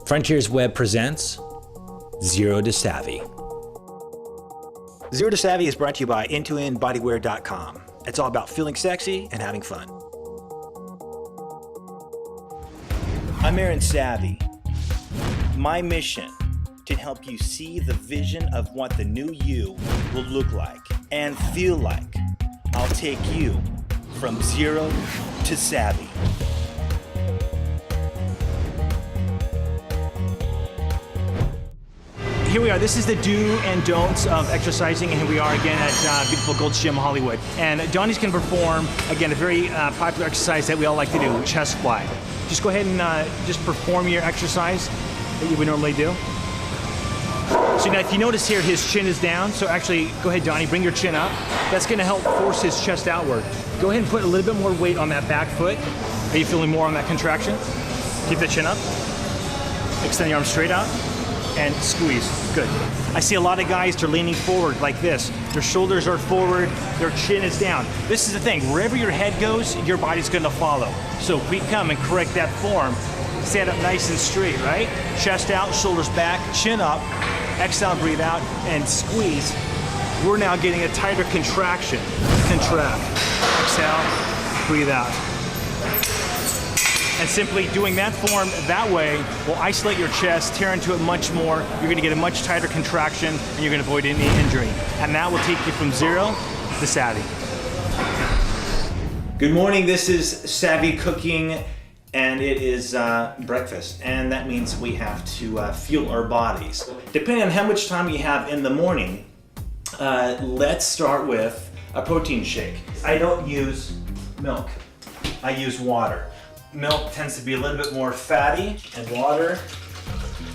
Frontiers Web presents Zero to Savvy. Zero to Savvy is brought to you by IntoInBodywear.com. It's all about feeling sexy and having fun. I'm Aaron Savvy. My mission to help you see the vision of what the new you will look like and feel like. I'll take you from zero to savvy. Here we are. This is the do and don'ts of exercising, and here we are again at beautiful Gold's Gym, Hollywood. And Donnie's going to perform, again, a very popular exercise that we all like to do, chest fly. Just go ahead and just perform your exercise that you would normally do. So now if you notice here, his chin is down. So actually, go ahead, Donnie, bring your chin up. That's going to help force his chest outward. Go ahead and put a little bit more weight on that back foot. Are you feeling more on that contraction? Keep the chin up. Extend the arms straight out. And squeeze. Good. I see a lot of guys, they're leaning forward like this. Their shoulders are forward, their chin is down. This is the thing, wherever your head goes, your body's gonna follow. So if we come and correct that form, stand up nice and straight, right? Chest out, shoulders back, chin up, exhale, breathe out, and squeeze. We're now getting a tighter contraction. Contract. Exhale, breathe out. And simply doing that form that way will isolate your chest, tear into it much more. You're gonna get a much tighter contraction and you're gonna avoid any injury. And that will take you from zero to savvy. Good morning, this is Savvy Cooking and it is breakfast. And that means we have to fuel our bodies. Depending on how much time you have in the morning, let's start with a protein shake. I don't use milk, I use water. Milk tends to be a little bit more fatty, and water,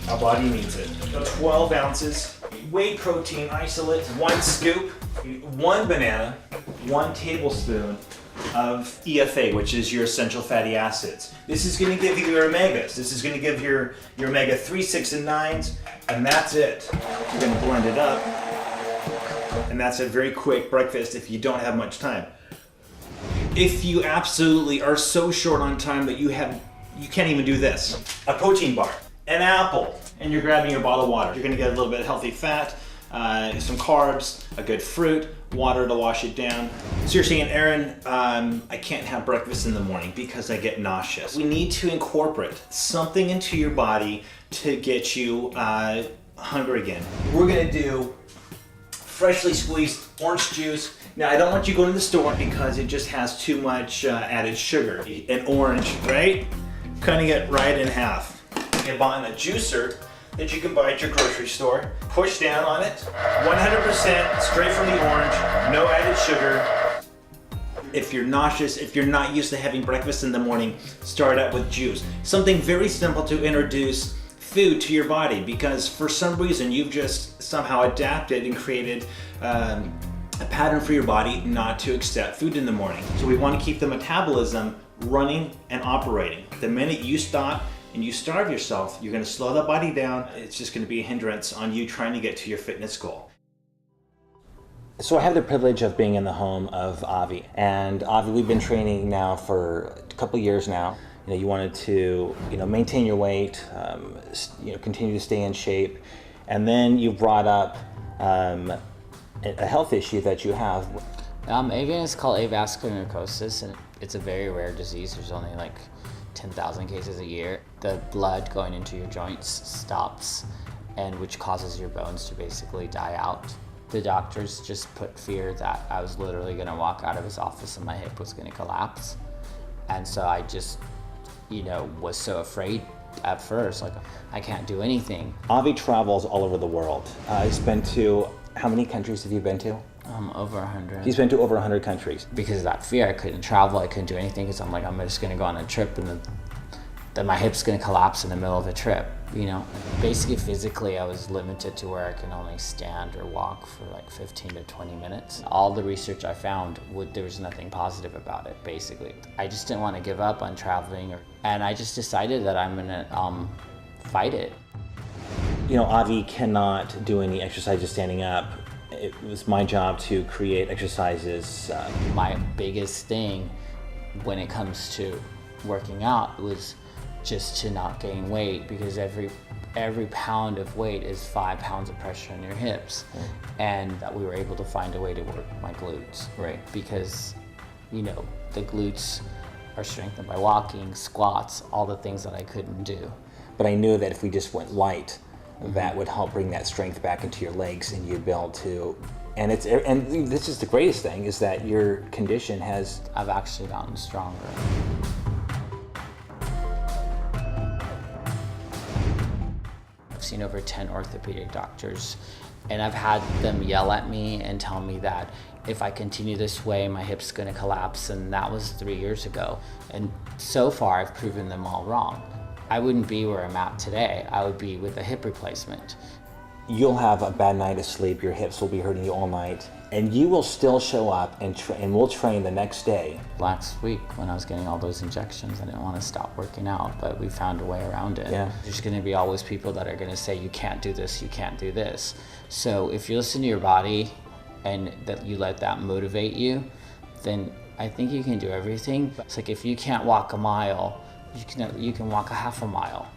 our body needs it. 12 ounces, whey protein isolate, 1 scoop, 1 banana, 1 tablespoon of EFA, which is your essential fatty acids. This is gonna give you your omegas. This is gonna give your omega 3, 6, and 9s, and that's it. You're gonna blend it up, and that's a very quick breakfast if you don't have much time. If you absolutely are so short on time that you can't even do this. A protein bar, an apple, and you're grabbing your bottle of water. You're gonna get a little bit of healthy fat, some carbs, a good fruit, water to wash it down. So you're saying, Aaron, I can't have breakfast in the morning because I get nauseous. We need to incorporate something into your body to get you hungry again. We're gonna do freshly squeezed orange juice. Now, I don't want you going to the store because it just has too much added sugar. An orange, right? Cutting it right in half. You're buying a juicer that you can buy at your grocery store. Push down on it. 100% straight from the orange, no added sugar. If you're nauseous, if you're not used to having breakfast in the morning, start out with juice. Something very simple to introduce food to your body, because for some reason you've just somehow adapted and created a pattern for your body not to accept food in the morning. So we want to keep the metabolism running and operating. The minute you stop and you starve yourself, you're going to slow the body down. It's just going to be a hindrance on you trying to get to your fitness goal. So I have the privilege of being in the home of Avi. And Avi, we've been training now for a couple years now. You know, you wanted to, maintain your weight, continue to stay in shape. And then you brought up a health issue that you have. AVN is called avascular necrosis, and it's a very rare disease. There's only like 10,000 cases a year. The blood going into your joints stops, and which causes your bones to basically die out. The doctors just put fear that I was literally gonna walk out of his office and my hip was gonna collapse. And so I just, was so afraid at first, like I can't do anything. Avi travels all over the world. He's been to, how many countries have you been to? Over 100. He's been to over 100 countries. Because of that fear, I couldn't travel, I couldn't do anything, because I'm like, I'm just gonna go on a trip and then my hip's gonna collapse in the middle of the trip, Basically, physically, I was limited to where I can only stand or walk for like 15 to 20 minutes. All the research I found, there was nothing positive about it, basically. I just didn't want to give up on traveling, and I just decided that I'm gonna fight it. Avi cannot do any exercises standing up. It was my job to create exercises. My biggest thing when it comes to working out was just to not gain weight, because every pound of weight is 5 pounds of pressure on your hips. And that we were able to find a way to work my glutes. Right. Because, you know, the glutes are strengthened by walking, squats, all the things that I couldn't do. But I knew that if we just went light, that would help bring that strength back into your legs, and you'd be able to. And this is the greatest thing, is that your condition has. I've actually gotten stronger. I've seen over 10 orthopedic doctors, and I've had them yell at me and tell me that if I continue this way, my hip's gonna collapse, and that was 3 years ago. And so far, I've proven them all wrong. I wouldn't be where I'm at today. I would be with a hip replacement. You'll have a bad night of sleep, your hips will be hurting you all night, and you will still show up and we'll train the next day. Last week, when I was getting all those injections, I didn't want to stop working out, but we found a way around it. Yeah. There's going to be always people that are going to say, you can't do this, you can't do this. So if you listen to your body and that you let that motivate you, then I think you can do everything. It's like if you can't walk a mile, you can walk a half a mile.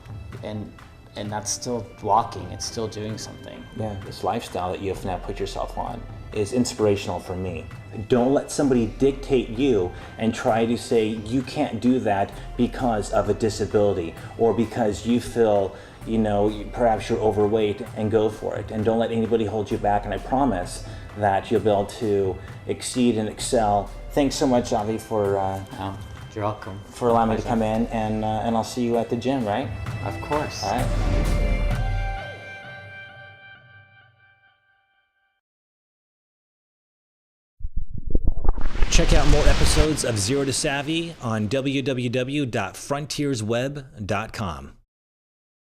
And that's still walking, it's still doing something. Yeah, this lifestyle that you have now put yourself on is inspirational for me. Don't let somebody dictate you and try to say you can't do that because of a disability or because you feel, you know, perhaps you're overweight, and go for it. And don't let anybody hold you back, and I promise that you'll be able to exceed and excel. Thanks so much, Avi, for You're welcome. for allowing me to come in, and I'll see you at the gym, right? Of course. All right. Check out more episodes of Zero to Savvy on www.frontiersweb.com.